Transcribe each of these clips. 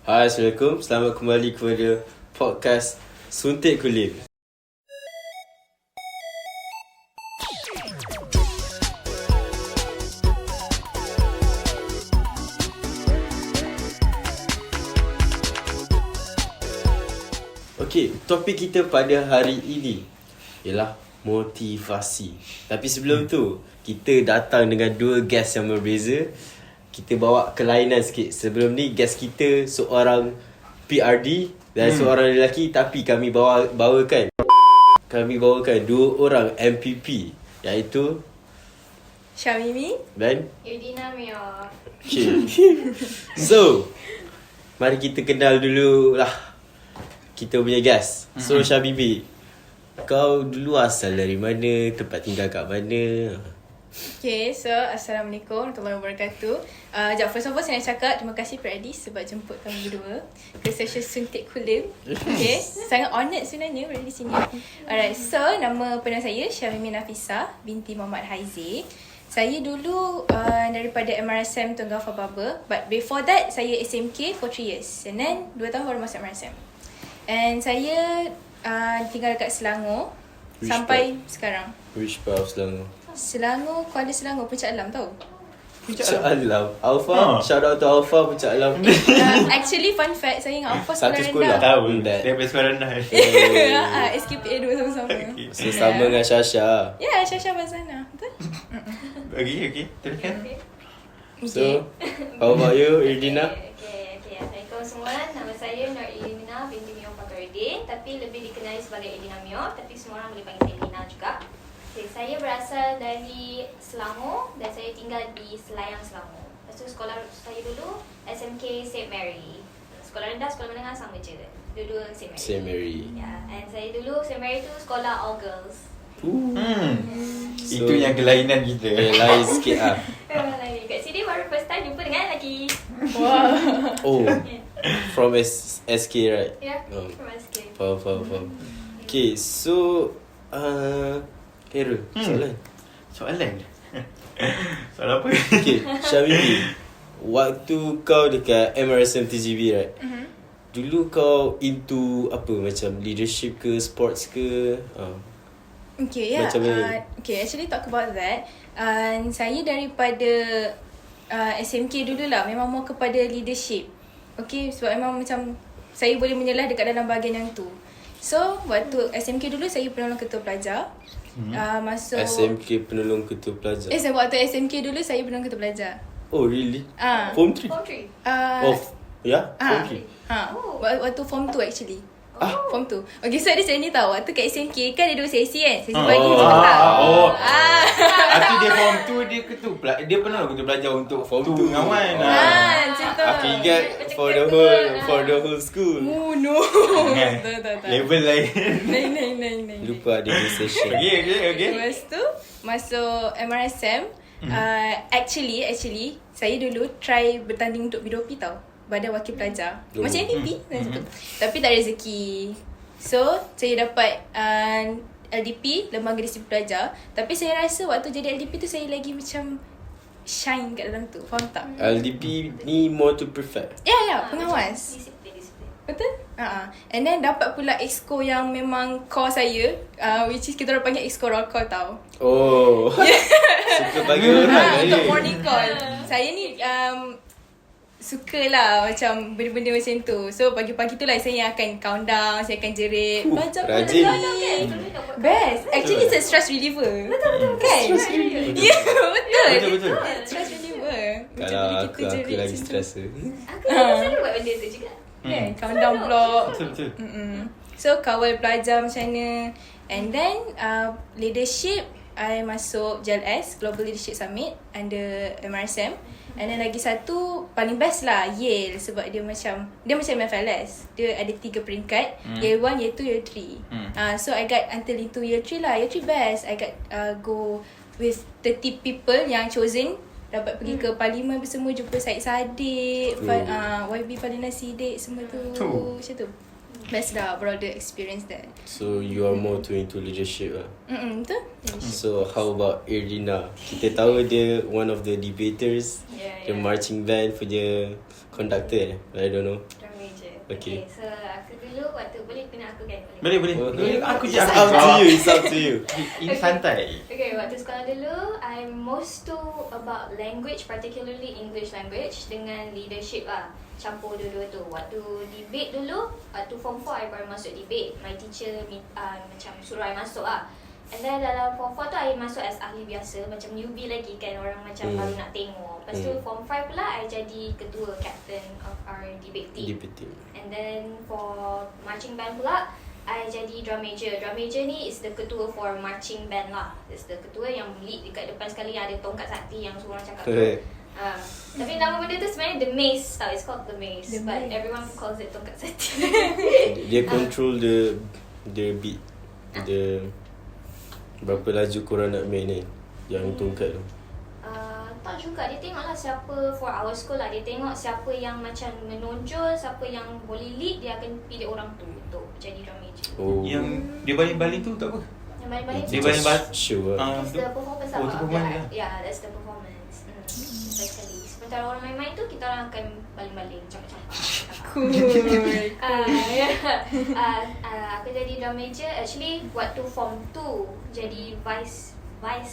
Hai, Assalamualaikum. Selamat kembali kepada podcast Suntik Kulit. Okey, topik kita pada hari ini ialah motivasi. Tapi sebelum tu, kita datang dengan dua guest yang berbeza. Kita bawa kelainan sikit. Sebelum ni guest kita seorang PRD dan seorang lelaki, tapi kami bawakan dua orang MPP, iaitu Syamimi dan Yudina Mio. okay. So, mari kita kenal dulu lah kita punya guest. So Syamimi, kau dulu asal dari mana? Tempat tinggal kat mana? Okay, so Assalamualaikum warahmatullahi wabarakatuh. First of all, saya nak cakap terima kasih Pradi sebab jemput kami berdua ke session Suntik Kulim. Okay, sangat honoured sebenarnya berada di sini. Alright, so nama penuh saya Syamimi Nafisa binti Muhammad Haizi. Saya dulu daripada MRSM Tunggal Fababa, but before that saya SMK for 3 years and then 2 tahun baru masuk MRSM. And saya tinggal dekat Selangor. Which sampai sekarang. Which part of Selangor? Selangor, Kuala Selangor, Puncak Alam tahu? Puncak Alam. Alpha, shout out to Alpha Puncak Alam. Actually fun fact, saya dengan Alpha Satu sekolah sekolah. rendah. Tahu That. dia habis sekolah rendah. SKPA 2 sama-sama. So sama dengan Syasha. Ya, Syasha Bazana. Betul? Okey, teruskan. So, how about you, Irdina? Okay. Assalamualaikum semua. Nama saya Nur Irina binti Mio Fakhruddin, tapi lebih dikenali sebagai Irdina Mio, tapi semua orang boleh panggil saya Irdina juga. Okay, saya berasal dari Selangor dan saya tinggal di Selayang, Selangor. Lepas tu sekolah saya dulu SMK St. Mary. Sekolah rendah, sekolah menengah sama je. Dua-dua St. Mary. St. Mary. Ya, and saya dulu St. Mary tu sekolah all girls. Itu yang kelainan kita. Lain sikit lah. Kat sini baru first time jumpa dengan lelaki. Oh, from SK right? Ya, Oh. from SK. Faham. Okay, so Khairul, Soalan apa? Okay, Syamimi, waktu kau dekat MRSM TGB right? Dulu kau into apa? Macam leadership ke, sports ke? Okay, yeah. Macam mana? Okay, actually talk about that. Saya daripada SMK dulu lah memang mau kepada leadership. Okay, sebab memang macam saya boleh menyelah dekat dalam bahagian yang tu. So, waktu SMK dulu saya penolong ketua pelajar. Masuk SMK penolong ketua pelajar. waktu SMK dulu saya penolong ketua pelajar. Oh really? Ah. Form 3? Form 3. Form 3. Oh. Waktu form 2 actually. Form 2. Okay, so ada macam ni tau. Waktu kat SMK kan ada 2 sesi kan. Sesi pagi, sesi petang. Tapi dia form 2 dia dia pernah ketua belajar untuk form 2 dengan Wan. Macam tu. Aku ingat for the whole school. Oh no. Tak. Level lain. Naik. Lupa ada dua session. Okay. Lepas tu masuk MRSM. Actually saya dulu try bertanding untuk BDOP tau. Badan Wakil Pelajar. Macam MPP tapi tak rezeki. So saya dapat LDP, Lembaga Disiplin Pelajar. Tapi saya rasa waktu jadi LDP tu saya lagi macam shine kat dalam tu. Faham tak? LDP ni more to prefect. Ya, pengawas. Disiplin. Betul? And then dapat pula exco yang memang core saya, which is kita orang panggil exco roll call tau. Oh. Suka bagi orang Untuk ni. morning call. Saya ni sukalah macam benda-benda macam tu. So pagi-pagi tu lah saya akan count down, saya akan jerit. Belajar rajin. Best. Actually it's a stress reliever. Betul. Kan? Stress reliever. Ya, betul. Betul. Stress reliever. Macam Kalau bila aku kita jerit lagi macam tu. stress. Aku selalu buat benda tu juga. Kan? Count down block. Betul. So kawal pelajar macam mana. And then leadership, I masuk JLS, Global Leadership Summit under MRSM. And then lagi satu paling best lah Yale, sebab dia macam FLS. Dia ada 3 peringkat, Year 1, Year 2, Year 3. So I got until into Year 3 lah. Year 3 best. I got go with 30 people yang chosen. Dapat pergi ke parlimen bersama, jumpa Syed Saddiq, YB Fadlina Siddiq, semua tu. Macam tu. Best lah, broader experience that. So you are more to into leadership lah. Betul? So how about Irdina? Kita tahu dia one of the debaters, the marching band punya conductor. I don't know. Okay. So aku dulu waktu boleh kena aku kan? Boleh. Aku je It's aku up to jawab. you. It's up to you. Ini santai. Okay, waktu sekolah dulu, I'm most to about language, particularly English language dengan leadership lah. Campur dua-dua tu. Waktu debate dulu, waktu form 4 I baru masuk debate. My teacher macam suruh I masuk lah. And then dalam form 4 tu I masuk as ahli biasa, macam newbie lagi kan, orang macam baru nak tengok. Lepas tu form 5 pula I jadi ketua captain of our debate team. Debate. And then for marching band pula, I jadi drum major. Drum major ni is the ketua for marching band lah. It's the ketua yang lead dekat depan sekali ada tongkat sakti yang semua orang cakap tu. Tapi nama benda tu sebenarnya the mace tau. It's called the mace. The But mace. everyone calls it tongkat sakti. Dia control the beat. The berapa laju korang nak main ni, yang tongkat tu. Tak juga, dia tengoklah siapa for our school lah. Dia tengok siapa yang macam menonjol, siapa yang boleh lead, dia akan pilih orang tu untuk jadi drum major. Oh. Yang dia baling-baling tu tak apa. Yang baling-baling Dia tu baling-baling. Show lah. is the performance Oh, lah. tu performance lah. Yeah, that's the performance. Baik sekali. Sementara orang main-main tu, kita orang akan baling-baling, cakap-cakap. Cool. Aku jadi drum major. Actually, waktu form 2, jadi vice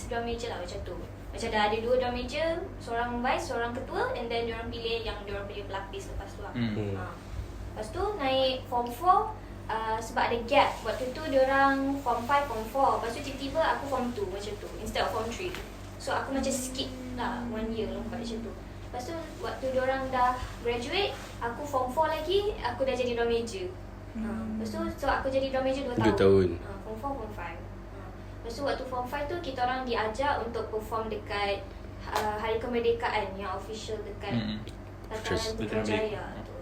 drum major lah macam tu. Macam dah ada 2 drum major, seorang vice, seorang ketua, and then diorang pilih yang diorang punya pelapis lepas tu lah. Lepas tu naik form 4, sebab ada gap. Waktu tu diorang form 5, form 4. Lepas tu tiba-tiba aku form 2 macam tu, instead of form 3. So aku macam skip lah 1 year lompat macam tu. Lepas tu waktu diorang dah graduate, aku form 4 lagi, aku dah jadi drum major. Lepas tu so aku jadi drum major 2 tahun. 2 tahun. Form 4, form 5. Lepas tu waktu form 5 tu kita orang diajak untuk perform dekat Hari Kemerdekaan yang official dekat Dataran Putrajaya tu.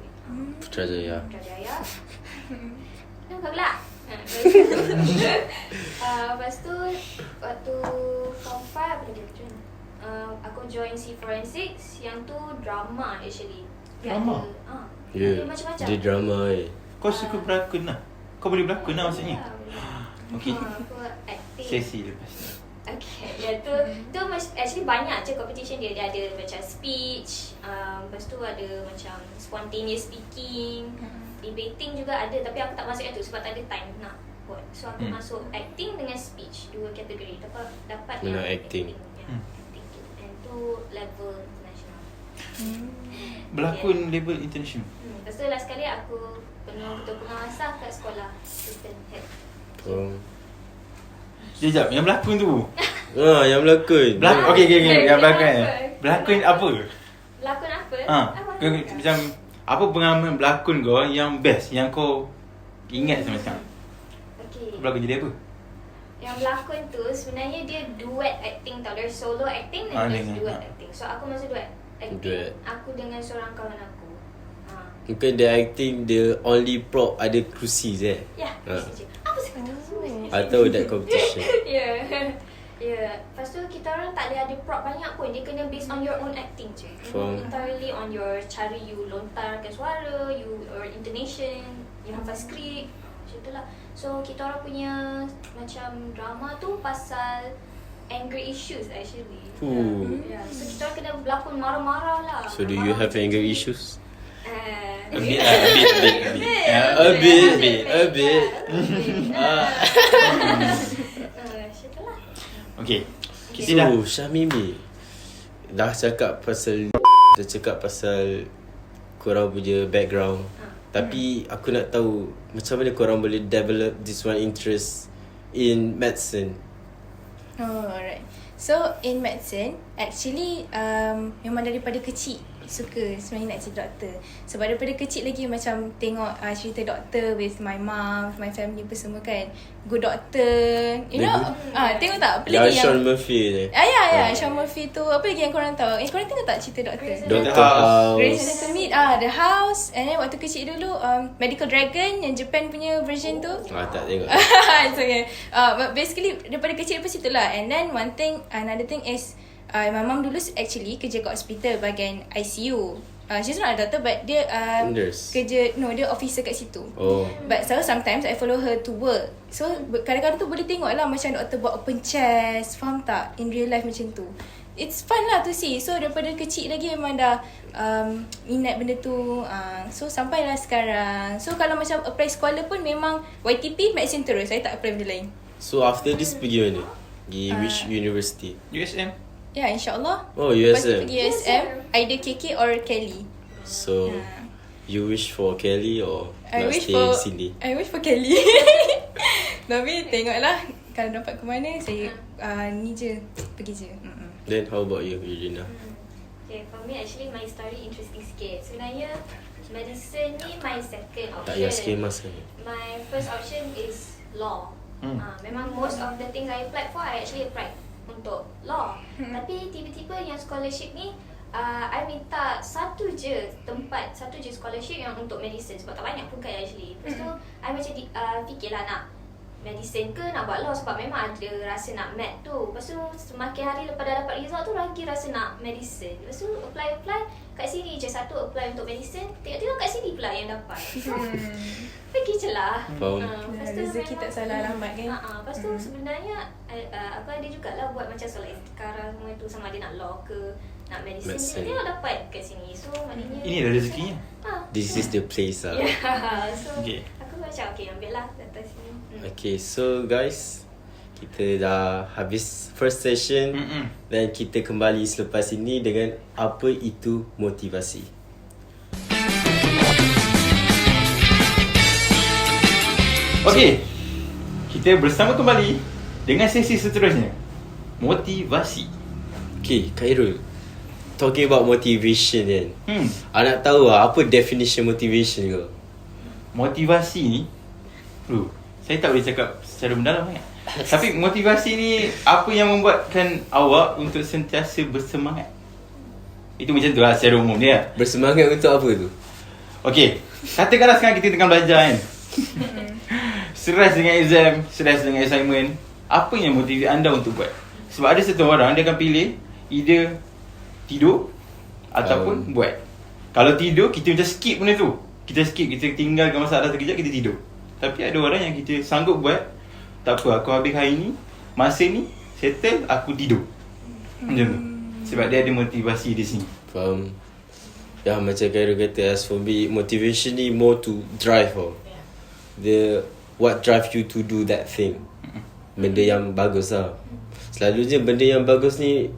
Putrajaya. Putrajaya. Nampak pula? Lepas tu waktu form 5 apa lagi aku join? Aku join C Forensics, yang tu drama actually. Drama? Ya, Ada macam-macam. dia drama Kau suka berlakon lah. Kau boleh berlakon lah maksudnya. Okey. Aku acting. Sesi lepas ni. Okay, ya tu actually banyak je competition dia. Dia ada macam speech, lepas tu ada macam spontaneous speaking, debating juga ada, tapi aku tak masuk yang tu sebab tak ada time nak buat. So aku masuk acting dengan speech, 2 kategori. Dapat yang acting. Ya, acting tu. And tu level international. Berlakon label international. Lepas tu last kali aku penuh ketua pengawasan kat sekolah, student head. Oh. Sekejap, yang berlakon tu. Yang berlakon. Okey, yang berlakon. Apa? Berlakon apa? Berlakon apa? Apa? Macam apa pengalaman berlakon kau yang best, yang kau ingat sampai sekarang? Okay. Berlakon jadi apa? Yang berlakon tu sebenarnya dia duet acting tau. There's solo acting dan there's duet acting. So aku masuk duet acting. Duet. Aku dengan seorang kawan aku. Mungkin dia acting, dia only prop ada kerusi je. Ya, mesti je. Apa saya kata semua? Atau that competition. Ya. Ya. Lepas tu kita orang tak boleh ada prop banyak pun. Dia kena based on your own acting je. Entirely on your cara you lontarkan suara, your intonation, you hafal skrip. Macam tu lah. So kita orang punya macam drama tu pasal angry issues actually. Yeah. So kita orang kena berlakon marah-marah lah. So do you have anger issues? A bit. A bit. Macam tu lah. Okay. Kita dah. So Syamimi dah cakap pasal korang punya background. Tapi aku nak tahu macam mana korang boleh develop this one interest in medicine. Oh, alright. So in medicine, actually memang daripada kecil suka sebenarnya nak jadi doktor. Sebab daripada kecil lagi macam tengok cerita doktor with my mom, with my family apa semua kan. Good doctor, you know. Tengok tak apa lagi yang Sean Murphy ni. Sean Murphy tu. Apa lagi yang korang tahu? Korang tengok tak cerita doktor? Dr. Grey's House. Anatomy, The House. And then waktu kecil dulu Medical Dragon yang Japan punya version tu. Tak tengok. It's okay. But basically daripada kecil lepas itulah. And then another thing is my mom dulu actually kerja kat hospital bahagian ICU. She's not a doctor but dia Nurse. dia officer kat situ. Oh. But sometimes I follow her to work. So kadang-kadang tu boleh tengok lah macam doktor buat open chest. Faham tak? In real life macam tu. it's fun lah to see. So daripada kecil lagi memang dah minat benda tu. So sampailah sekarang. So kalau macam apply sekolah pun memang YTP medicine terus. Saya tak apply benda lain. So after this pergi mana? Pergi which university? USM. Ya, insyaAllah. Oh, Lepas tu USM. pergi USM, either KK or Kelly. So you wish for Kelly or I nak wish stay for sini? I wish for Kelly. Tapi tengoklah kalau dapat ke mana saya ni je pergi je. Then how about you, Irina? Okay, for me actually my story interesting sikit. Sebenarnya medicine ni my second option. Tak payah skemas kan? My first option is law. Memang most of the things I applied for, I actually applied untuk law. Tapi tiba-tiba yang scholarship ni, I minta satu je scholarship yang untuk medicine. Sebab tak banyak pun kan actually. Lepas tu, I macam fikirlah nak medicine ke nak buat law, sebab memang ada rasa nak med tu. Lepas tu semakin hari lepas dah dapat result tu lagi rasa nak medicine. Lepas tu apply kat sini je satu apply untuk medicine, tengok-tengok kat sini pula yang dapat. So pergi je lah. Lepas tu Rezeki tak salah alamat kan. Lepas tu sebenarnya dia jugalah buat macam solat istikharah semua tu, sama ada nak law ke nak medicine. Tengok dapat kat sini. So maknanya Ini dah rezekinya. This is the place lah. Yeah. So Okay. aku macam ambil lah datang sini. Okay, so guys, kita dah habis first session. Dan kita kembali selepas ini dengan apa itu motivasi. Okay, kita bersama kembali dengan sesi seterusnya, motivasi. Okay, Khairul, talking about motivation kan. Nak tahu lah apa definition motivation kau? Motivasi ni, saya tak boleh cakap secara mendalam sangat. Tapi motivasi ni apa yang membuatkan awak untuk sentiasa bersemangat? Itu macam tu lah secara umum dia. Bersemangat untuk apa tu? Okay, katakanlah sekarang kita tengah belajar kan. Stres dengan exam, stres dengan assignment. Apa yang motivate anda untuk buat? Sebab ada satu orang dia akan pilih either tidur ataupun buat. Kalau tidur, kita macam skip benda tu. Kita tinggalkan masalah sekejap, kita tidur. Tapi ada orang yang kita sanggup buat. Tak apa, aku habis hari ni, masa ni, settle, aku tidur. Macam tu. Sebab dia ada motivasi di sini. Faham. Ya, macam Khairul kata, as for me, motivation ni more to drive tau. What drive you to do that thing. Benda yang bagus lah. Selalunya benda yang bagus ni,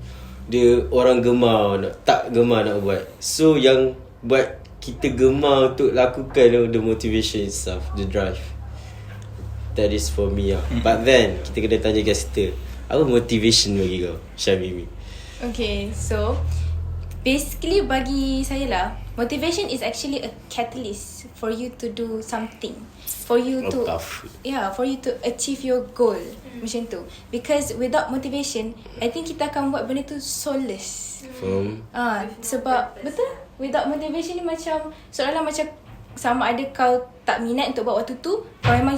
dia orang gemar, tak gemar nak buat. So yang buat kita gemar untuk lakukan the motivation itself, the drive. That is for me lah. But then kita kena tanya guys kita, apa motivation bagi kau, Syamimi? Okay, so basically bagi saya lah, motivation is actually a catalyst for you to do something, for you to for you to achieve your goal. Macam tu. Because without motivation, I think kita akan buat benda tu soulless. Sebab betul, without motivation ni macam seolah-olah macam sama ada kau tak minat untuk buat waktu tu, kau memang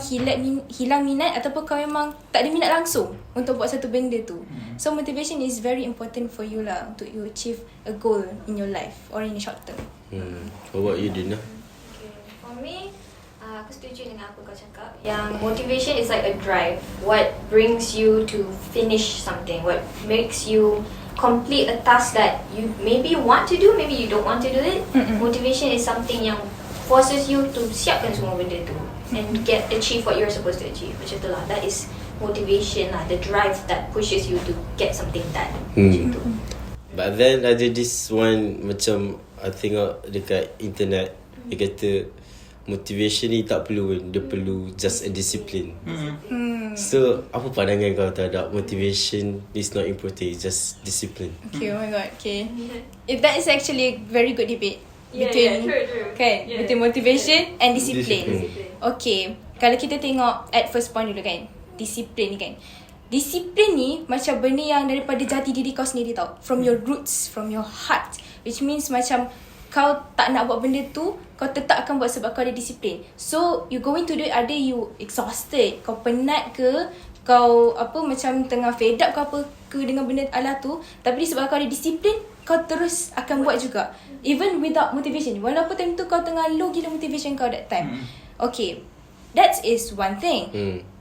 hilang minat, ataupun kau memang tak ada minat langsung untuk buat satu benda tu. So motivation is very important for you lah, untuk you achieve a goal in your life or in the short term. How about you, Dina? Okay. For me, aku setuju dengan apa kau cakap. Yang motivation is like a drive. What brings you to finish something. What makes you complete a task that you maybe want to do, maybe you don't want to do it. Motivation is something yang forces you to siapkan semua benda tu and achieve what you're supposed to achieve. Macam tu lah. That is motivation lah. The drive that pushes you to get something done. Macam tu. But then ada this one, macam I tengok dekat internet, dia kata motivation ni tak perlu pun, dia perlu just a discipline. So apa pandangan kau terhadap motivation is not important, it's just discipline? Okay, oh my god, okay. That is actually a very good debate. Between between motivation and discipline. Okay, kalau kita tengok at first point dulu kan, disiplin ni kan. Disiplin ni macam benda yang daripada jati diri kau sendiri tau. From your roots, from your heart. Which means macam kau tak nak buat benda tu, kau tetap akan buat sebab kau ada disiplin. So you going to do it, ada you exhausted, kau penat ke, kau macam tengah fed up ke apa ke dengan benda ala tu, tapi sebab kau ada disiplin, kau terus akan buat juga. Even without motivation. Walaupun time tu kau tengah low gila motivation kau that time. Okay, that is one thing.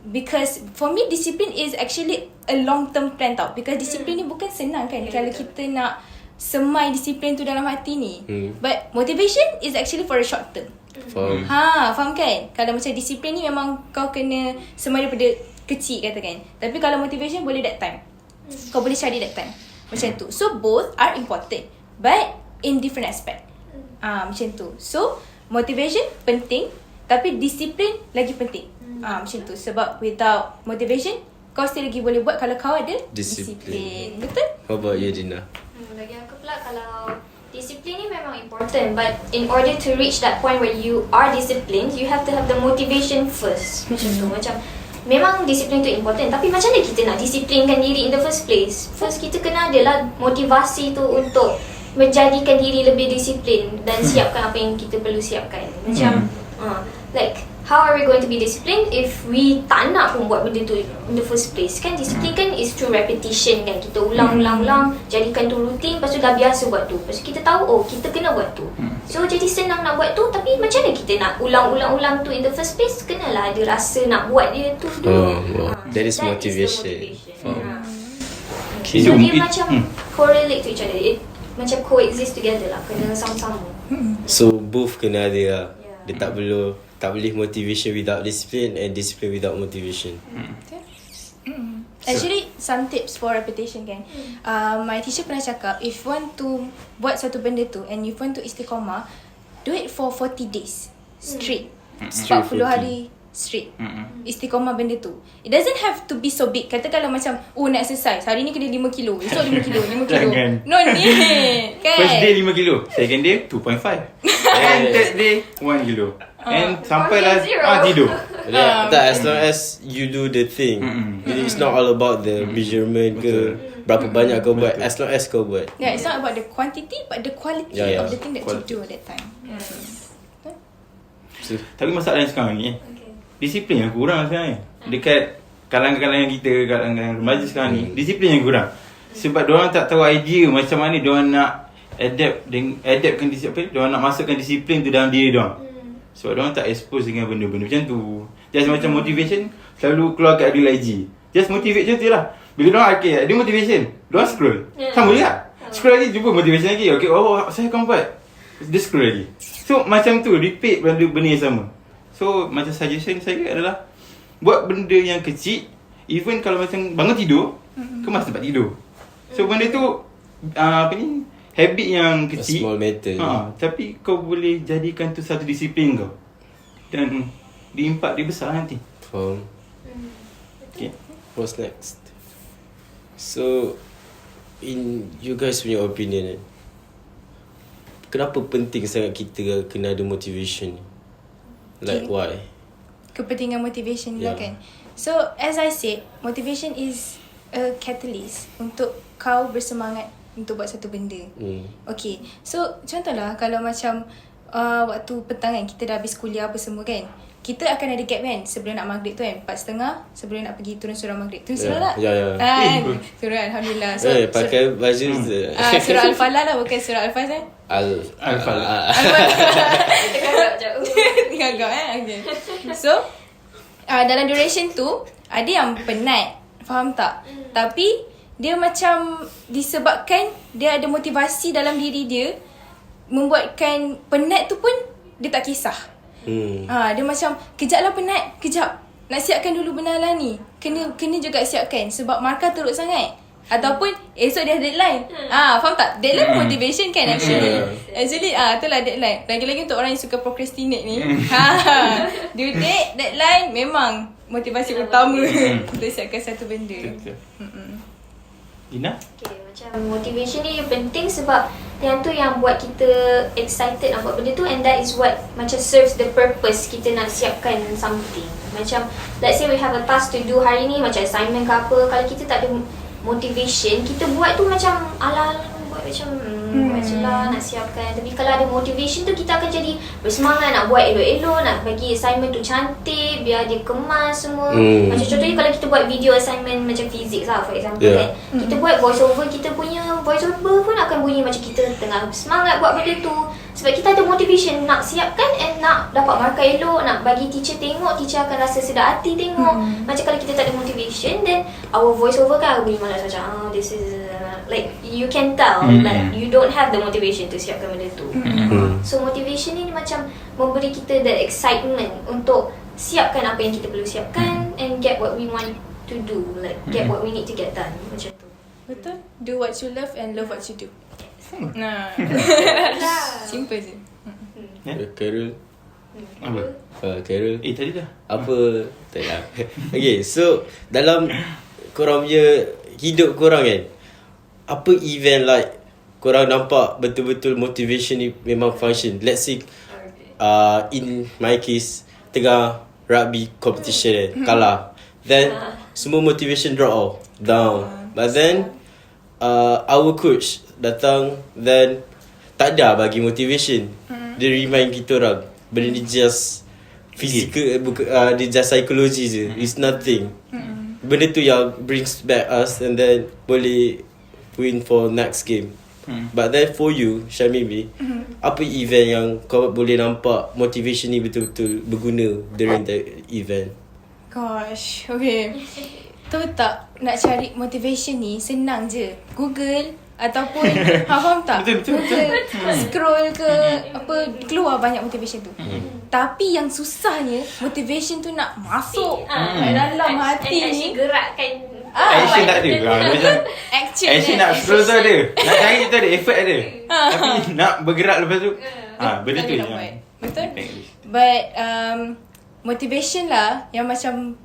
Because for me disiplin is actually a long term plan tau. Because disiplin ni bukan senang kan, kalau kita nak semai disiplin tu dalam hati ni. But motivation is actually for a short term. Faham kan? Kalau macam disiplin ni memang kau kena semai daripada kecil katakan. Tapi kalau motivation boleh that time. Kau boleh cari that time. Macam tu. So both are important, but in different aspect. Macam tu. So motivation penting, tapi disiplin lagi penting. Macam tu. Sebab without motivation, kau still lagi boleh buat kalau kau ada disiplin. Betul? How about you, Dina? Bagi aku pula, kalau disiplin ni memang important, but in order to reach that point where you are disciplined, you have to have the motivation first. Macam tu. Macam memang disiplin tu important, tapi macam mana kita nak disiplinkan diri in the first place? First kita kena adalah motivasi tu untuk menjadikan diri lebih disiplin dan siapkan apa yang kita perlu siapkan. Macam like how are we going to be disciplined if we tak nak pun buat benda tu in the first place? Kan disiplin kan is through repetition kan. Kita ulang-ulang, jadikan tu rutin, lepas tu dah biasa buat tu. Lepas tu kita tahu, oh kita kena buat tu. So jadi senang nak buat tu, tapi macam mana kita nak ulang-ulang tu in the first place? Kenalah ada rasa nak buat dia tu dulu. That is motivation. Okay. So dia macam correlate to each other. It macam coexist together lah. Kena sama-sama. So both kena ada lah. Dia tak boleh motivation without discipline and discipline without motivation. Actually, some tips for repetition kan. My teacher pernah cakap, if you want to buat satu benda tu and you want to istiqamah, do it for 40 days straight. 40 hari straight. Istiqamah benda tu. It doesn't have to be so big. Katakanlah macam, nak exercise, hari ni kena 5 kilo, esok 5 kilo, 5 kilo. No need. Kan? First day 5 kilo, second day 2.5. And third day 1 kilo. And sampailah tidur. Tak, as long as you do the thing. It's not all about the measurement ke berapa banyak kau buat. As long as kau buat. Yeah, it's not about the quantity but the quality of the thing that you do at that time. Tapi masalah yang sekarang ni, disiplin yang kurang sekarang ni. Dekat kalangan-kalangan kita, kalangan remaja sekarang ni, disiplin yang kurang. Sebab diorang tak tahu idea macam mana diorang nak adaptkan disiplin, diorang nak masukkan disiplin tu dalam diri diorang. Sebab diorang tak expose dengan benda-benda macam tu. Just macam motivation, selalu keluar kat real IG. Just motivate je tu lah. Bila diorang ada motivation, diorang scroll. Sama je lah. Scroll lagi, jumpa motivation lagi. Okay, saya akan buat. Dia scroll lagi. So macam tu, repeat benda yang sama. So macam suggestion saya adalah buat benda yang kecil. Even kalau macam bangun tidur, kemas tempat tidur. So benda tu habit yang kecil, a small matter. Tapi kau boleh jadikan tu satu disiplin kau. Dan impak dia besar nanti. Faham. Okay. What's next? So in you guys punya opinion, kenapa penting sangat kita kena ada motivation? Like why? Kepentingan motivation lah kan. So as I said, motivation is a catalyst untuk kau bersemangat untuk buat satu benda. Okay, so contohlah kalau macam waktu petang kan, kita dah habis kuliah apa semua kan, kita akan ada gap kan sebelum nak maghrib tu kan, 4:30 sebelum nak pergi turun surah maghrib. Turun surah tak? Surah Alhamdulillah. So, pakai baju surah Al-Falah lah, bukan surah Al-Faz kan? Al-Falah. Tengah agak okay. So dalam duration tu ada yang penat, faham tak? Tapi dia macam disebabkan dia ada motivasi dalam diri dia, membuatkan penat tu pun dia tak kisah. Dia macam kejap lah penat, kejap nak siapkan dulu benalah ni, kena juga siapkan sebab markah teruk sangat. Ataupun esok dia ada deadline. Faham tak? Deadline motivation kan actually. Actually itulah deadline. Lagi-lagi untuk orang yang suka procrastinate ni. Due date, deadline memang motivasi utama untuk siapkan satu benda. Dina? Okay, macam motivation ni penting sebab yang tu yang buat kita excited nak buat benda tu, and that is what macam serves the purpose kita nak siapkan something. Macam let's say we have a task to do hari ni, macam assignment ke apa, kalau kita tak ada motivation, kita buat tu macam ala-ala, buat macam buat je lah nak siapkan. Tapi kalau ada motivation tu, kita akan jadi bersemangat nak buat elok-elok, nak bagi assignment tu cantik, biar dia kemas semua. Macam contohnya kalau kita buat video assignment macam physics lah for example kan, kita buat voice over, kita punya voice over pun akan bunyi macam kita tengah semangat buat benda tu. Sebab kita ada motivation nak siapkan and nak dapat markah elok, nak bagi teacher tengok, teacher akan rasa sedar hati tengok. Macam kalau kita tak ada motivation, then our voice over kan bunyi malas macam this is like you can tell like you don't have the motivation to siapkan benda tu. So motivation ni macam memberi kita the excitement untuk siapkan apa yang kita perlu siapkan and get what we want to do, like get what we need to get done, macam tu. Betul. Do what you love and love what you do. Nah. Simple je. Carol. Apa? Carol. Tadi dah. Apa? Tak lah. Okay, so dalam korang punya hidup korang kan, apa event like korang nampak betul-betul motivation ni memang function? Let's say in my case tengah rugby competition kan, kalah, then semua motivation drop off down. But then our coach datang, then tak ada bagi motivation. Dia remind kita orang benda ni just physical, dia just psychology je. It's nothing. Benda tu yang brings back us and then boleh win for next game. But then for you, Syamimi, apa event yang kau boleh nampak motivation ni betul-betul berguna during the event? Gosh, okay. Tahu tak, nak cari motivation ni senang je. Google ataupun faham tak? Betul. Scroll ke apa, keluar banyak motivation tu. Tapi yang susahnya motivation tu nak masuk dalam hati and ni. gerakkan Action tak ada. Macam action nak scroll tu ada. Nak cari tu ada, effort ada. Tapi nak bergerak lepas tu benda tu nak yang buat. Betul. But motivation lah yang macam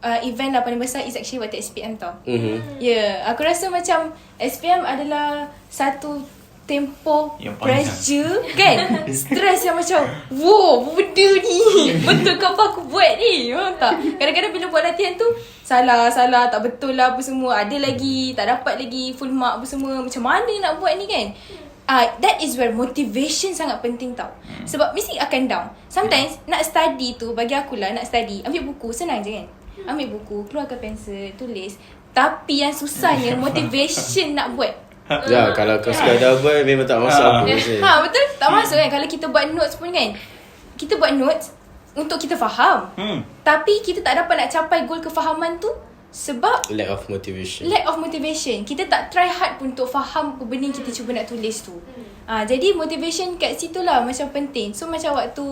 event lah paling besar is actually waktu SPM tau. Aku rasa macam SPM adalah satu tempoh yang panjang. pressure kan. Stres yang macam wow, benda ni betul ke apa aku buat ni, faham tak? Kadang-kadang bila buat latihan tu salah, tak betul lah apa semua, ada lagi tak dapat lagi full mark apa semua, macam mana nak buat ni kan. That is where motivation sangat penting tau. Sebab mesti akan down. Sometimes nak study tu, bagi akulah nak study, ambil buku senang je kan. Ambil buku, keluarkan pensel, tulis. Tapi yang susahnya motivation nak buat. Ya, kalau kau sekadar buat memang tak masuk apa pasal. Betul? Tak masuk kan. Kalau kita buat notes pun kan, kita buat notes untuk kita faham. Tapi kita tak dapat nak capai goal kefahaman tu sebab lack of motivation. Kita tak try hard pun untuk faham apa benda yang kita cuba nak tulis tu. Jadi motivation kat situ lah macam penting. So macam waktu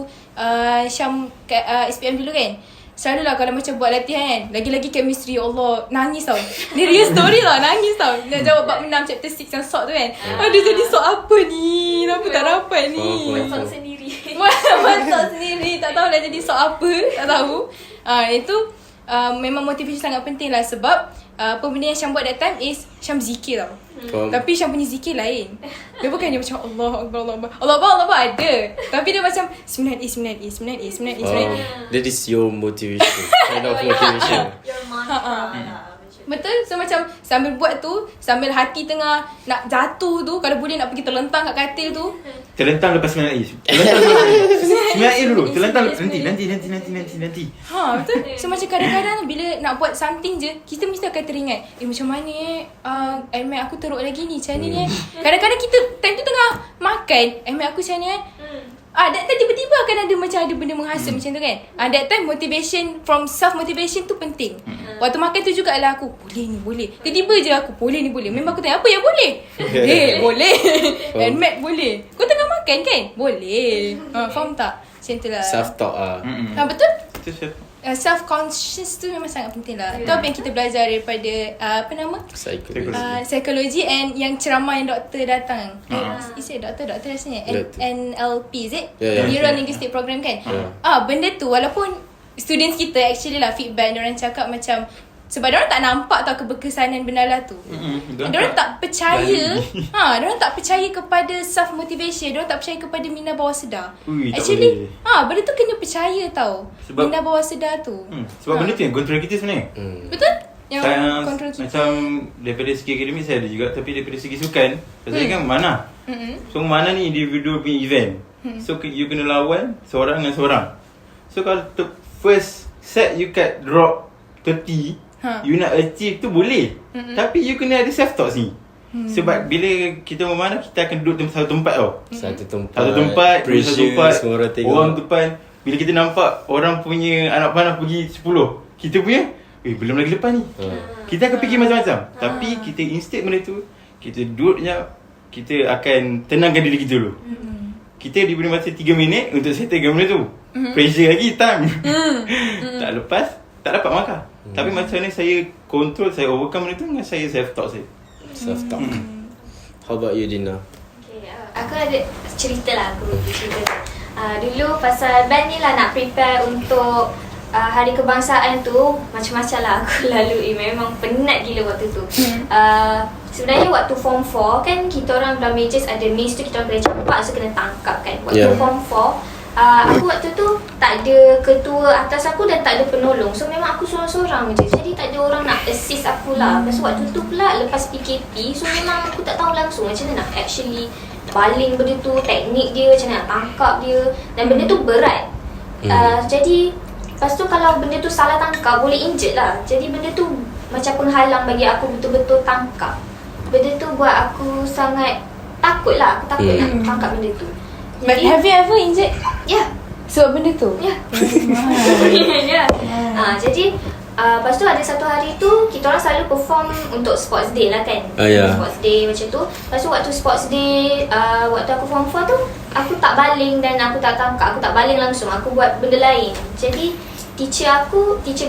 Syam kat SPM dulu kan, selalu lah kalau macam buat latihan kan, lagi-lagi chemistry, Allah, nangis tau. Ni real story lah, nangis tau. Nak jawab bab 6 chapter 6 yang SOT tu kan. Aduh, jadi SOT apa ni? Kenapa tak dapat ni? masak sendiri. Masak sendiri. Tak tahu lah jadi SOT apa. Tak tahu. Itu memang motivation sangat penting lah. Sebab apa benda yang Syam buat that time is Syam zikir tau. Tapi Syam punya zikir lain. Dia bukan dia macam Allah Akbar, Allah Akbar ada. Tapi dia macam 9A. That is your motivation. Kind of motivation. Your mantra lah. Betul. So macam sambil buat tu, sambil hati tengah nak jatuh tu, kalau boleh nak pergi terlentang kat katil tu. Terlentang lepas 9A. Terlentang 9A dulu. Terlentang nanti. Betul. So macam kadang-kadang bila nak buat something je, kita mesti akan teringat, macam mana air aku teruk lagi ni, macam ni Kadang-kadang kita time tu tengah makan, air aku macam ni that time tiba-tiba akan ada macam ada benda menghasut macam tu kan. That time motivation from self motivation tu penting. Waktu makan tu jugalah aku boleh. Tiba-tiba je aku boleh. Memang aku tanya apa yang boleh? Boleh. And Mac boleh. Kau tengah makan kan? Boleh. Faham tak? Macam tu lah. Self talk Betul? Self conscious tu memang sangat penting lah. Itu apa yang kita belajar daripada psikologi and yang ceramah yang doktor datang. Is it doktor rasanya NLP is it? Neuro Linguistic Program kan. Benda tu walaupun students kita actually lah feedback, diorang cakap macam sebab diorang tak nampak tau keberkesanan benalah tu. Diorang tak percaya. Diorang tak percaya kepada self motivation. Diorang tak percaya kepada minda bawah sedar. Actually benda tu kena percaya tau. Sebab minda bawah sedar tu. Sebab benda tu yang kontrol kita sebenarnya. Betul? Yang kontrol kita. Macam daripada segi akademik saya ada juga, tapi daripada segi sukan, pasal kan mana. So mana ni individual punya event. So you kena lawan seorang dengan seorang. So kalau first set you cut drop 30, you nak achieve tu boleh. Tapi you kena ada self talk ni. Sebab bila kita memanah, kita akan duduk satu tempat tau. Satu tempat, Satu tempat, duduk satu pressure, tempat, semua orang tengok. orang depan. Bila kita nampak orang punya anak panah pergi 10, kita punya belum lagi lepas ni. Kita akan fikir macam-macam. Tapi kita instead benda tu, kita duduk sekejap, kita akan tenangkan diri kita dulu. Kita diberi masa 3 minit untuk settlekan benda tu. Pressure lagi, time. Tak lepas, tak dapat markah. Tapi macam mana saya control, saya overcome benda tu dengan saya self-talk saya. Self-talk. How about you, Dina? Okay, aku ada cerita lah aku cerita. Dulu pasal band ni lah nak prepare untuk hari kebangsaan tu, macam-macam lah aku lalui. Memang penat gila waktu tu. Sebenarnya waktu form 4 kan, kita orang dalam majors ada miss tu, kita orang kena campak, so kena tangkap kan. Waktu form 4, aku waktu tu tak ada ketua atas aku dan tak ada penolong. So memang aku sorang-sorang je. Jadi tak ada orang nak assist aku lah. Lepas waktu tu pula lepas PKP, so memang aku tak tahu langsung macam mana nak actually baling benda tu, teknik dia, macam mana nak tangkap dia. Dan benda tu berat. Jadi lepas tu kalau benda tu salah tangkap, boleh injured lah. Jadi benda tu macam penghalang bagi aku betul-betul tangkap. Benda tu buat aku sangat takut lah. Aku takut nak tangkap benda tu. But Jadi, have you ever injured ya. sebab benda tu? Ya. Ya. Jadi lepas tu ada satu hari tu, kita orang selalu perform untuk sports day lah kan. Sports day macam tu. Lepas tu waktu sports day, waktu aku form 4 tu, aku tak baling dan aku tak tangkap. Aku tak baling langsung, aku buat benda lain. Jadi teacher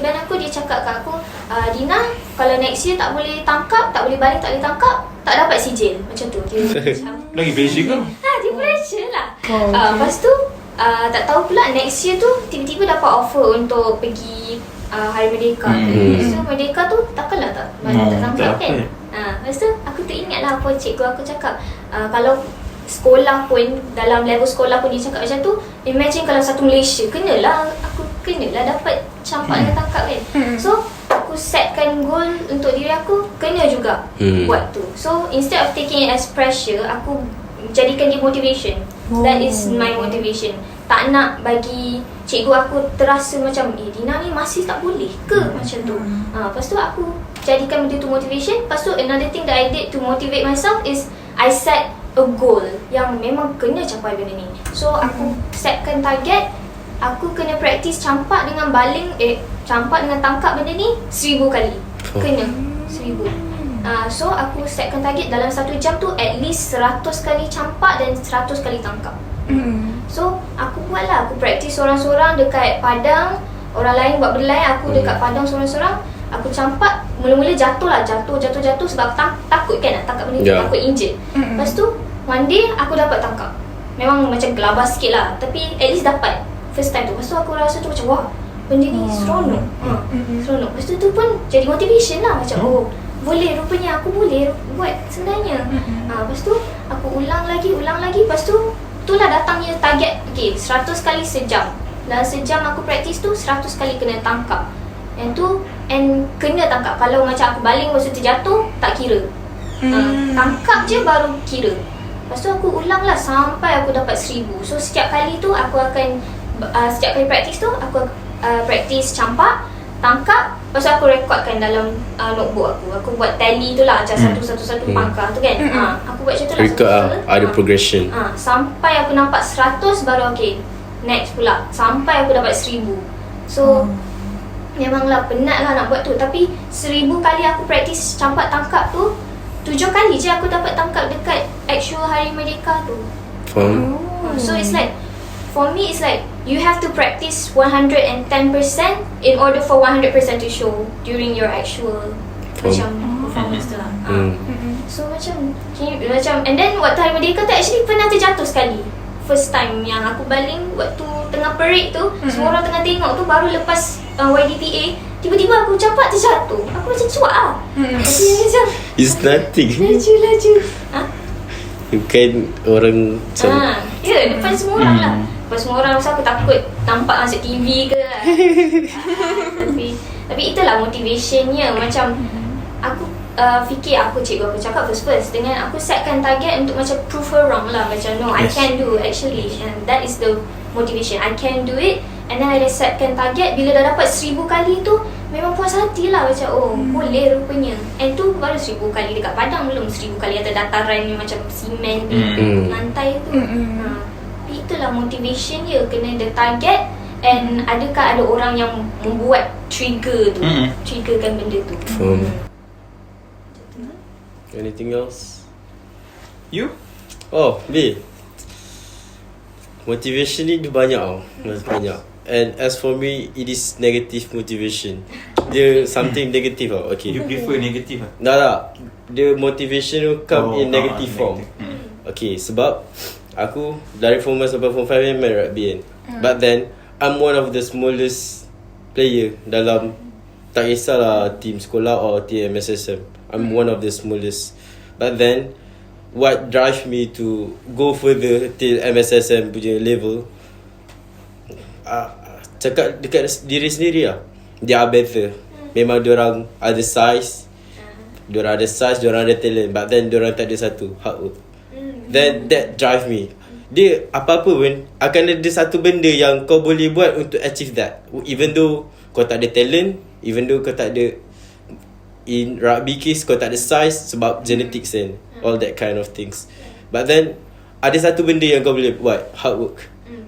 band aku, dia cakap kat aku, Dina, kalau next year tak boleh tangkap, tak boleh baling, tak boleh tangkap, tak dapat sijil. Macam tu. Dia macam Lagi pressure ke? dia pressure lah. Oh, okay. Lepas tu tak tahu pula next year tu tiba-tiba dapat offer untuk pergi Hari Merdeka. So Merdeka tu takkanlah tak tangkap kan. Lepas tu aku teringat lah apa cikgu aku cakap, kalau sekolah pun, dalam level sekolah pun dia cakap macam tu, imagine kalau satu Malaysia, aku kenalah dapat campak dengan tangkap kan. So aku setkan goal untuk diri aku, kena juga buat tu. So instead of taking it as pressure, aku jadikan dia motivation. That is my motivation. Tak nak bagi cikgu aku terasa macam Dina ni masih tak boleh ke macam tu. Lepas tu aku jadikan benda tu motivation. Lepas tu another thing that I did to motivate myself is I set a goal yang memang kena capai benda ni. So aku setkan target, aku kena practice campak dengan baling, campak dengan tangkap benda ni 1000 kali. Kena 1000. So aku setkan target dalam 1 jam tu at least 100 kali campak dan 100 kali tangkap. So aku buat lah, aku practice sorang-sorang dekat padang. Orang lain buat benda lain, aku dekat padang sorang-sorang. Aku campak, mula-mula jatuh sebab aku takut kan nak tangkap benda tu, takut injured. Lepas tu one day aku dapat tangkap. Memang macam gelabah sikit lah, tapi at least dapat first time tu. Lepas tu aku rasa tu macam wah, benda ni seronok. Seronok. Lepas tu pun jadi motivation lah, macam boleh, rupanya aku boleh buat sebenarnya. Lepas tu aku ulang lagi. Lepas tu itulah datangnya target. 100 kali sejam. Dalam sejam aku praktis tu 100 kali kena tangkap. Yang tu kena tangkap. Kalau macam aku baling lepas tu terjatuh, tak kira. Tangkap je baru kira. Lepas tu aku ulang lah sampai aku dapat 1000. So setiap kali tu aku akan setiap kali praktis tu aku praktis campak, tangkap. Lepas tu aku rekodkan dalam notebook aku. Aku buat tally tu lah, macam satu-satu pangkah tu kan. Aku buat macam tu lah. Record ada progression. Sampai aku nampak 100 baru next pula. Sampai aku dapat 1000. So memanglah penat lah nak buat tu. Tapi 1000 kali aku praktis campak tangkap tu, 7 kali je aku dapat tangkap dekat actual Hari Merdeka tu. So it's like, for me it's like you have to practice 110% in order for 100% to show during your actual macam performance tu lah. So macam and then waktu Hari Merdeka tu actually pernah terjatuh sekali. First time yang aku baling waktu tengah parade tu, semua orang tengah tengok tu, baru lepas YDPA, tiba-tiba aku campak terjatuh. Aku macam cuak lah. Macam It's nothing. Laju. Bukan orang macam depan semua orang lah. Lepas semua orang rasa aku takut nampak masuk TV ke lah. Tapi itulah motivationnya. Macam aku fikir cikgu aku cakap first dengan aku setkan target untuk macam prove her wrong lah. Macam no, I can do actually. And that is the motivation. I can do it. And then I setkan target. Bila dah dapat 1000 kali tu, memang puas hati lah. Macam boleh rupanya. And tu baru 1000 kali dekat padang, belum 1000 kali atas dataran yang macam simen di lantai tu. Itulah motivation dia. Kena ada target. And adakah ada orang yang membuat trigger tu, triggerkan benda tu. Anything else? You? Oh, B. Motivation ni dia banyak tau. Banyak. And as for me, it is negative motivation. Dia something negative tau. Okay. You prefer negative lah? Tak. Dia motivation tu come in negative form. Okay, sebab aku dari form 1 sampai form 5 main rugby kan. But then I'm one of the smallest player dalam, tak kisahlah team sekolah or team MSSM. I'm one of the smallest. But then what drive me to go further till MSSM punya level, cakap dekat diri sendiri lah, they are better. Memang diorang ada size, diorang ada talent, but then diorang tak ada satu, hard work. Then that drive me. Dia apa-apa pun akan ada satu benda yang kau boleh buat untuk achieve that. Even though kau tak ada talent, even though kau tak ada, in rugby case kau tak ada size sebab genetics and all that kind of things. But then ada satu benda yang kau boleh buat, hard work.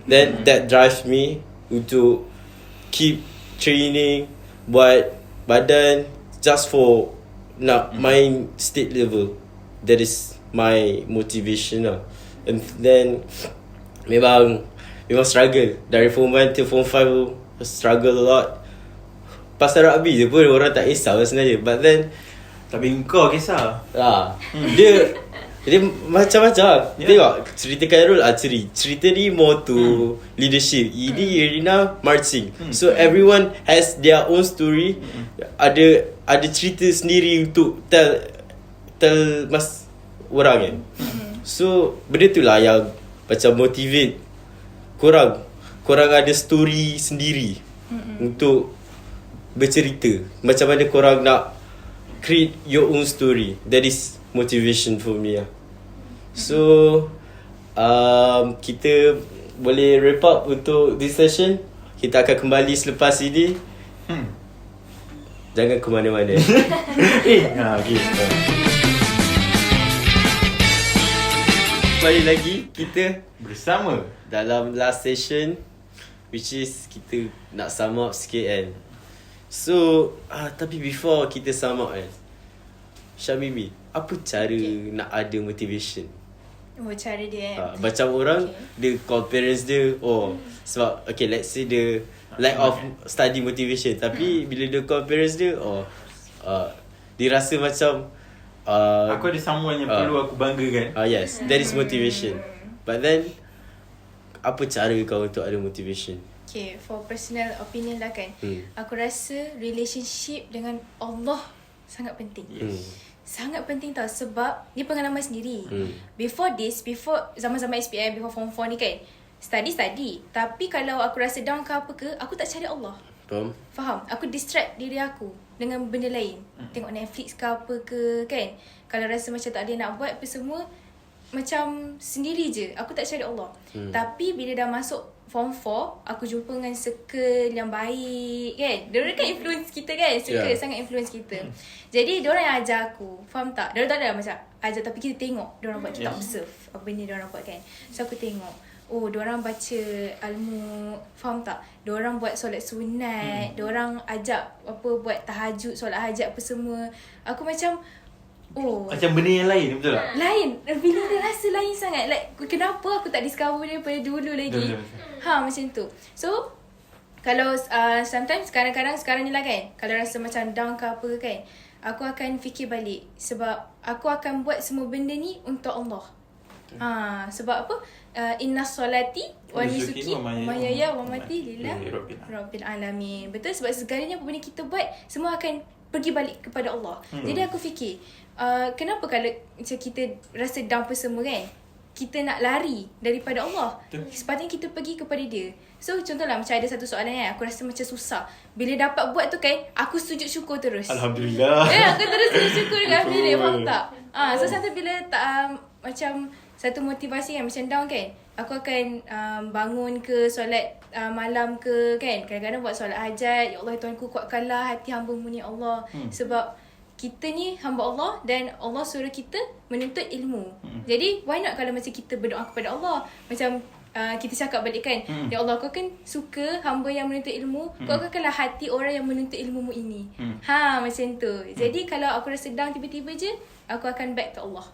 Then that drives me untuk keep training, buat badan just for nak main state level. That is my motivation lah. And then memang struggle dari form 1 to form 5, struggle a lot. Pasal rugby je pun orang tak kisah sebenarnya. But then Tapi kau kisah. Dia macam-macam. Tengok cerita Khairul archery. Cerita ni more to leadership. Ini Irina marching. So everyone has their own story. Ada cerita sendiri untuk tell mas orang kan. So benda tu lah yang macam motivate korang ada story sendiri untuk bercerita. Macam mana korang nak create your own story. That is motivation for me lah. So kita boleh wrap up untuk this session. Kita akan kembali selepas ini. Jangan ke mana-mana. Okay. Kembali lagi kita Bersama dalam last session, which is kita nak sum up sikit kan. So tapi before kita sum up kan, Syamimi, apa cara nak ada motivation? Cara dia Macam orang dia call parents dia, sebab okay, let's say dia lack of study motivation, tapi bila dia call parents dia, dia rasa macam aku ada someone yang perlu aku banggakan. Yes, that is motivation. But then apa cara kau untuk ada motivation? Okay, for personal opinion lah kan, aku rasa relationship dengan Allah sangat penting. Sangat penting tau, sebab ni pengalaman sendiri. Before zaman-zaman SPM, before form 4 ni kan, study. Tapi kalau aku rasa down ke apa ke, aku tak cari Allah. Faham? Aku distract diri aku dengan benda lain. Tengok Netflix ke apa ke kan. Kalau rasa macam tak ada nak buat apa semua, macam sendiri je. Aku tak cari Allah. Tapi bila dah masuk form 4, aku jumpa dengan circle yang baik kan. Diorang kan influence kita kan. Circle sangat influence kita. Jadi diorang yang ajar aku. Faham tak? Diorang tak ada macam ajar, tapi kita tengok diorang buat. Kita observe apa benda diorang buat kan. So aku tengok, diorang baca Al-Mulk. Faham tak? Diorang buat solat sunat. Diorang ajak buat tahajud, solat hajat apa semua. Aku macam macam benda yang lain, betul tak? Lain. Bila dia rasa lain sangat. Like, kenapa aku tak discover daripada dulu lagi? Macam tu. So, kalau sometimes sekarang ni lah kan, kalau rasa macam down ke apa kan, aku akan fikir balik. Sebab aku akan buat semua benda ni untuk Allah. Sebab apa? Inna solati wa nusuki wa mahyaya wa mamati lillahi rabbil alamin. Betul, sebab segalanya apa benda kita buat semua akan pergi balik kepada Allah. Jadi aku fikir, kenapa kalau macam kita rasa down apa semua kan, kita nak lari daripada Allah. Sepatutnya kita pergi kepada dia. So contohlah macam ada satu soalan yang aku rasa macam susah. Bila dapat buat tu kan, aku sujud syukur terus. Alhamdulillah. Aku terus sujud syukur dengan feeling. Faham tak? So sampai bila tak macam satu motivasi yang macam down kan, aku akan bangun ke solat malam ke kan, kadang-kadang buat solat hajat, ya Allah Tuhanku kuatkanlah hati hamba-Mu ni Allah. Sebab kita ni hamba Allah dan Allah suruh kita menuntut ilmu. Jadi why not kalau macam kita berdoa kepada Allah, macam kita cakap balik kan, ya Allah kau kan suka hamba yang menuntut ilmu, kau kuatkanlah hati orang yang menuntut ilmu-Mu ini. Macam tu. Jadi kalau aku dah sedang tiba-tiba je, aku akan back to Allah.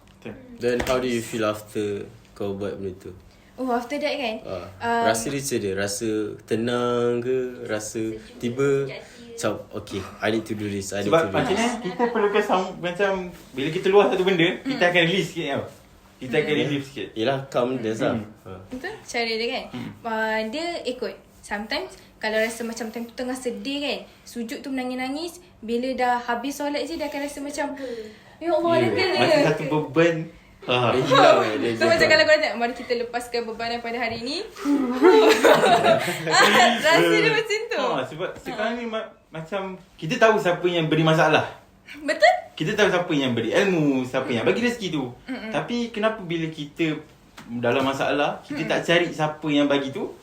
Then how do you feel after kau buat benda tu? Oh, after that kan, Rasa dia macam dia? Rasa tenang ke? Rasa tiba macam okay, I need to do this, I need Sebab to do macam this. ni kita perlukan macam bila kita luar satu benda, kita akan release sikit tau. Kita akan relief sikit. Yelah, calmness lah. Betul? Cara dia kan, dia ikut. Sometimes kalau rasa macam time tu tengah sedih kan, sujud tu menangis-nangis, bila dah habis solat je dia akan rasa macam ya Allah, lega. Macam satu beban Dia hilang dia So macam kalau korang tengok, mari kita lepaskan bebanan pada hari ni. Rasa dia macam tu. Sebab sekarang ni macam kita tahu siapa yang beri masalah. Betul? Kita tahu siapa yang beri ilmu, siapa yang bagi rezeki tu. Tapi kenapa bila kita dalam masalah, kita tak cari siapa yang bagi tu,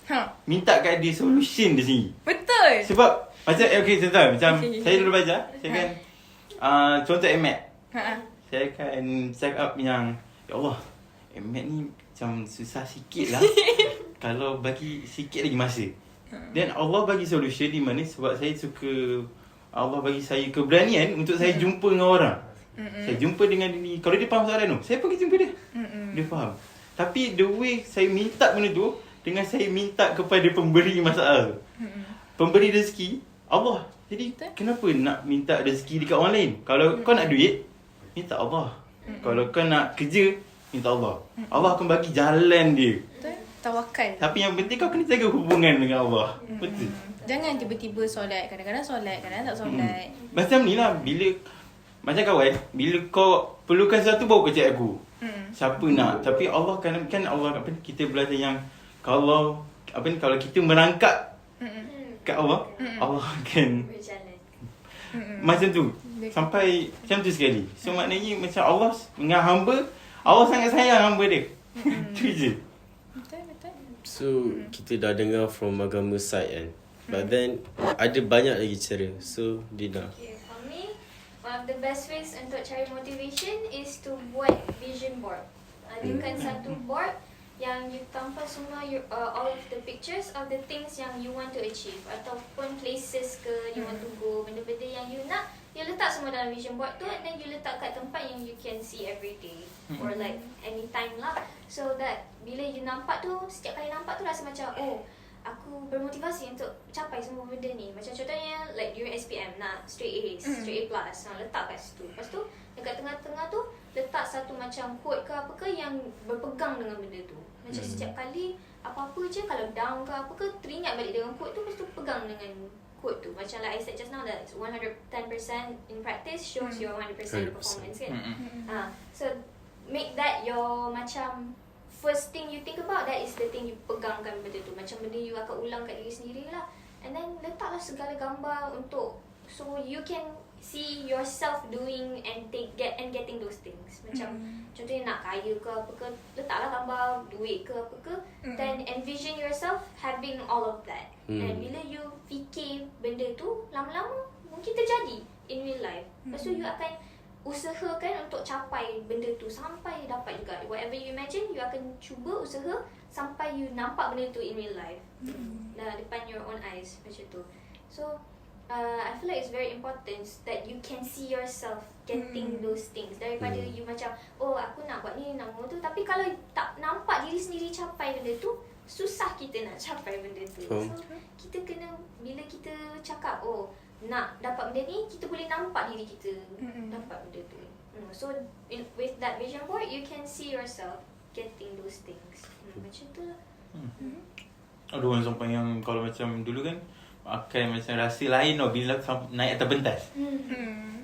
minta kat dia solution di sini. Betul. Sebab macam contoh macam Okay. saya dulu belajar, saya kan contoh MAT. Ha. Saya akan check up yang ya Allah, MAT ni macam susah sikit lah. Kalau bagi sikit lagi masa. Dan Allah bagi solution di mana sebab saya suka, Allah bagi saya keberanian untuk saya jumpa dengan orang. Saya jumpa dengan dia ni, kalau dia faham soalan tu, saya pergi jumpa dia. Dia faham. Tapi the way saya minta benda tu dengan saya minta kepada pemberi masalah tu. Pemberi rezeki Allah. Jadi kenapa nak minta rezeki dekat orang lain? Kalau kau nak duit, minta Allah. Kalau kau nak kerja, minta Allah. Allah akan bagi jalan dia. Betul. Tawakal. Tapi yang penting kau kena jaga hubungan dengan Allah. Betul. Jangan tiba-tiba solat. Kadang-kadang solat, kadang-kadang tak solat. Macam ni lah, bila macam kawan, bila kau perlukan sesuatu baru kau cakap aku. Siapa nak? Tapi Allah kan Allah apa ni, kita belajar yang kalau apa ni, kalau kita merangkak kat Allah, Allah akan Berjalan. macam tu. Sampai macam tu sekali. So maknanya macam Allah dengan hamba, Allah sangat sayang hamba dia. Tu je. Betul, betul. So kita dah dengar from agama side kan, but then ada banyak lagi cara. So Dina, Okay, for me, one of the best ways untuk cari motivation is to buat vision board. Adakan satu board yang you tampal semua all of the pictures of the things yang you want to achieve ataupun places ke you want to go, benda-benda yang you nak, you letak semua dalam vision board tu and then you letak kat tempat yang you can see every day or like anytime lah, so that bila you nampak tu, setiap kali nampak tu rasa macam oh, aku bermotivasi untuk capai semua benda ni. Macam contohnya like during SPM nak straight A's, straight A plus, letak kat situ. Lepas tu dekat tengah-tengah tu letak satu macam quote ke apa ke yang berpegang dengan benda tu. Macam setiap kali apa-apa je, kalau down ke apa ke, teringat balik dengan quote tu, lepas tu pegang dengan quote tu. Macam like I said just now, that 110% in practice shows your 100% performance kan. So make that your macam first thing you think about, that is the thing you pegangkan benda tu. Macam benda you akan ulang kat diri sendiri lah. And then letaklah segala gambar untuk, so you can see yourself doing and getting those things. Macam contohnya nak kaya ke apa ke, letaklah gambar duit ke apa ke, then envision yourself having all of that. And bila you fikir benda tu, lama-lama mungkin terjadi in real life. Lepas tu you akan usahakan untuk capai benda tu sampai dapat juga. Whatever you imagine, you akan cuba usaha sampai you nampak benda tu in real life. Depan your own eyes macam tu. So I feel like it's very important that you can see yourself getting those things daripada you macam oh aku nak buat ni, nak buat tu, tapi kalau tak nampak diri sendiri capai benda tu, susah kita nak capai benda tu. So kita kena, bila kita cakap oh nak dapat benda ni, kita boleh nampak diri kita dapat benda tu. So with that vision board, you can see yourself getting those things. Macam tu lah. Ada orang sampai yang kalau macam dulu kan akan macam rasa lain tau bila naik atas pentas.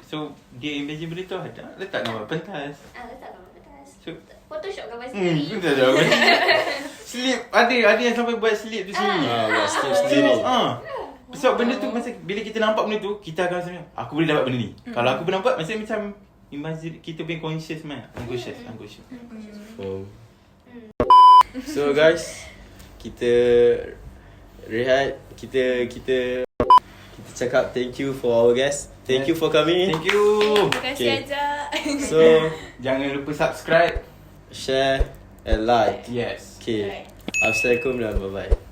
So dia imagine benda tu ada letak gambar pentas. Letak gambar pentas. So, Photoshop gambar sendiri. betul je. Slip ada yang sampai buat slip tu sendiri. buat slip sendiri. Sebab benda tu macam bila kita nampak benda tu, kita akan rasa aku boleh dapat benda ni. Kalau aku pernah buat macam imagine kita punya conscious man. Unconscious. So guys, kita rehat. Kita cakap thank you for our guest. Thank you for coming in. Thank you. Terima kasih Okay. Ajak. So, Jangan lupa subscribe. share and like. Yes. Okay. Alright. Assalamualaikum dan bye-bye.